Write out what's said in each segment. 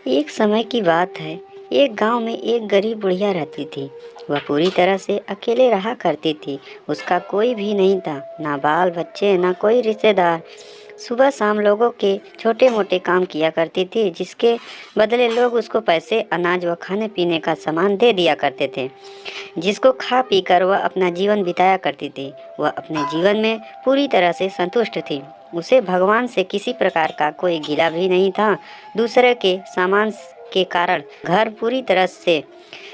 एक समय की बात है। एक गांव में एक गरीब बुढ़िया रहती थी। वह पूरी तरह से अकेले रहा करती थी। उसका कोई भी नहीं था, ना बाल बच्चे, ना कोई रिश्तेदार। सुबह शाम लोगों के छोटे मोटे काम किया करती थी, जिसके बदले लोग उसको पैसे, अनाज व खाने पीने का सामान दे दिया करते थे, जिसको खा पी कर वह अपना जीवन बिताया करती थी। वह अपने जीवन में पूरी तरह से संतुष्ट थी। उसे भगवान से किसी प्रकार का कोई गिला भी नहीं था। दूसरे के सामान के कारण घर पूरी तरह से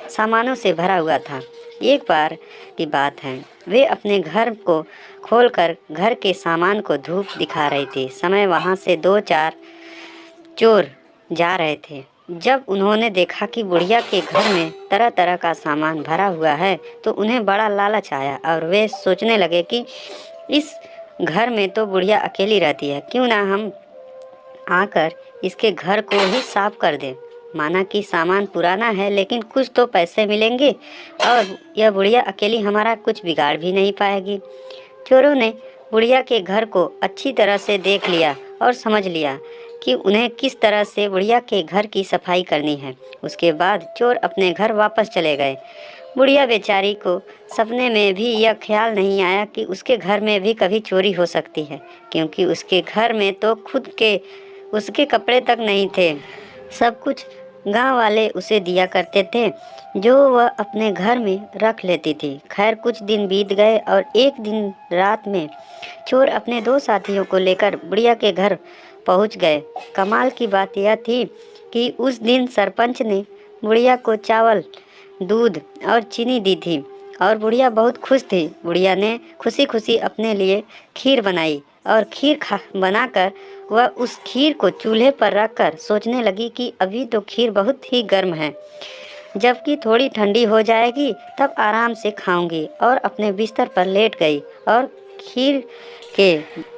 सामानों से भरा हुआ था। एक बार की बात है, वे अपने घर को खोलकर घर के सामान को धूप दिखा रही थी। समय वहां से दो चार चोर जा रहे थे। जब उन्होंने देखा कि बुढ़िया के घर में तरह तरह का सामान भरा हुआ है, तो उन्हें बड़ा लालच आया और वे सोचने लगे कि इस घर में तो बुढ़िया अकेली रहती है, क्यों ना हम आकर इसके घर को ही साफ कर दें। माना कि सामान पुराना है, लेकिन कुछ तो पैसे मिलेंगे और यह बुढ़िया अकेली हमारा कुछ बिगाड़ भी नहीं पाएगी। चोरों ने बुढ़िया के घर को अच्छी तरह से देख लिया और समझ लिया कि उन्हें किस तरह से बुढ़िया के घर की सफाई करनी है। उसके बाद चोर अपने घर वापस चले गए। बुढ़िया बेचारी को सपने में भी यह ख्याल नहीं आया कि उसके घर में भी कभी चोरी हो सकती है, क्योंकि उसके घर में तो खुद के उसके कपड़े तक नहीं थे। सब कुछ गांव वाले उसे दिया करते थे, जो वह अपने घर में रख लेती थी। खैर, कुछ दिन बीत गए और एक दिन रात में चोर अपने दो साथियों को लेकर बुढ़िया के घर पहुंच गए। कमाल की बात यह थी कि उस दिन सरपंच ने बुढ़िया को चावल, दूध और चीनी दी थी और बुढ़िया बहुत खुश थी। बुढ़िया ने खुशी खुशी अपने लिए खीर बनाई और खीर बनाकर वह उस खीर को चूल्हे पर रखकर सोचने लगी कि अभी तो खीर बहुत ही गर्म है, जबकि थोड़ी ठंडी हो जाएगी तब आराम से खाऊंगी, और अपने बिस्तर पर लेट गई और खीर के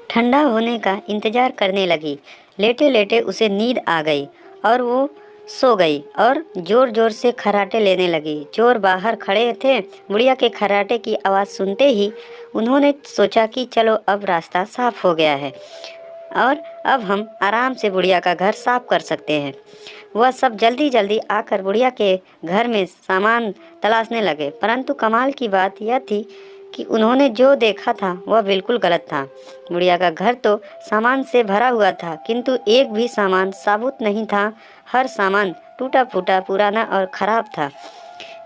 ठंडा होने का इंतजार करने लगी। लेटे लेटे उसे नींद आ गई और वो सो गई और जोर जोर से खर्राटे लेने लगी। चोर बाहर खड़े थे। बुढ़िया के खर्राटे की आवाज़ सुनते ही उन्होंने सोचा कि चलो अब रास्ता साफ हो गया है और अब हम आराम से बुढ़िया का घर साफ कर सकते हैं। वह सब जल्दी जल्दी आकर बुढ़िया के घर में सामान तलाशने लगे, परंतु कमाल की बात यह थी कि उन्होंने जो देखा था वह बिल्कुल गलत था। बुढ़िया का घर तो सामान से भरा हुआ था, किंतु एक भी सामान साबुत नहीं था। हर सामान टूटा फूटा, पुराना और खराब था।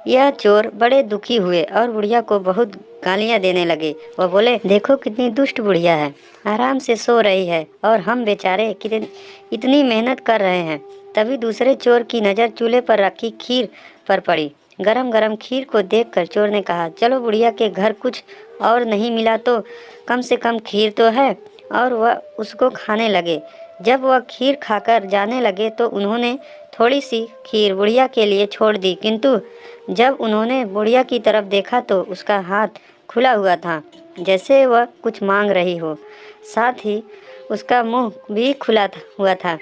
यह चोर बड़े दुखी हुए और बुढ़िया को बहुत गालियां देने लगे। वह बोले, देखो कितनी दुष्ट बुढ़िया है, आराम से सो रही है और हम बेचारे इतनी मेहनत कर रहे हैं। तभी दूसरे चोर की नज़र चूल्हे पर रखी खीर पर पड़ी। गरम गरम खीर को देखकर चोर ने कहा, चलो बुढ़िया के घर कुछ और नहीं मिला तो कम से कम खीर तो है, और वह उसको खाने लगे। जब वह खीर खाकर जाने लगे तो उन्होंने थोड़ी सी खीर बुढ़िया के लिए छोड़ दी, किंतु जब उन्होंने बुढ़िया की तरफ देखा तो उसका हाथ खुला हुआ था, जैसे वह कुछ मांग रही हो। साथ ही उसका मुंह भी हुआ था,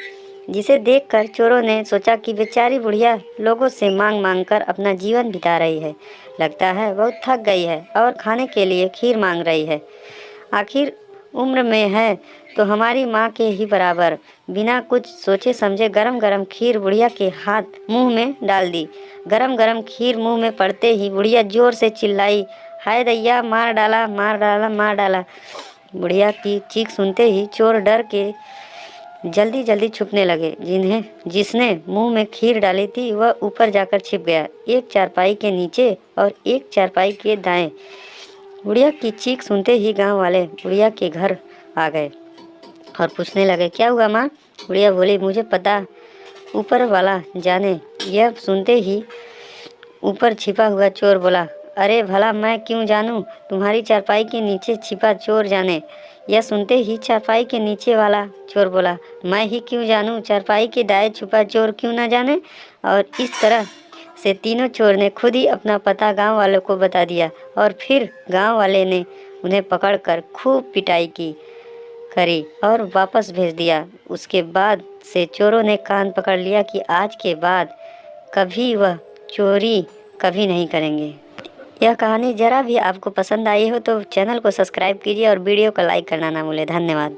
जिसे देखकर चोरों ने सोचा कि बेचारी बुढ़िया लोगों से मांग मांग कर अपना जीवन बिता रही है। लगता है बहुत थक गई है और खाने के लिए खीर मांग रही है। आखिर उम्र में है तो हमारी माँ के ही बराबर। बिना कुछ सोचे समझे गरम गरम खीर बुढ़िया के हाथ मुंह में डाल दी। गरम गरम खीर मुंह में पड़ते ही बुढ़िया जोर से चिल्लाई, हाय दैया, मार डाला, मार डाला, मार डाला। बुढ़िया की चीख सुनते ही चोर डर के जल्दी जल्दी छुपने लगे। जिसने मुंह में खीर डाली थी वह ऊपर जाकर छिप गया, एक चारपाई के नीचे और एक चारपाई के दाएं। बुढ़िया की चीख सुनते ही गांव वाले बुढ़िया के घर आ गए और पूछने लगे, क्या हुआ माँ? बुढ़िया बोली, मुझे पता, ऊपर वाला जाने। यह सुनते ही ऊपर छिपा हुआ चोर बोला, अरे भला मैं क्यों जानूं, तुम्हारी चारपाई के नीचे छिपा चोर जाने। यह सुनते ही चारपाई के नीचे वाला चोर बोला, मैं ही क्यों जानूं, चारपाई के दाएं छुपा चोर क्यों ना जाने। और इस तरह से तीनों चोर ने खुद ही अपना पता गांव वालों को बता दिया और फिर गांव वाले ने उन्हें पकड़कर खूब पिटाई करी और वापस भेज दिया। उसके बाद से चोरों ने कान पकड़ लिया कि आज के बाद कभी वह चोरी कभी नहीं करेंगे। यह कहानी जरा भी आपको पसंद आई हो तो चैनल को सब्सक्राइब कीजिए और वीडियो को लाइक करना ना भूलें। धन्यवाद।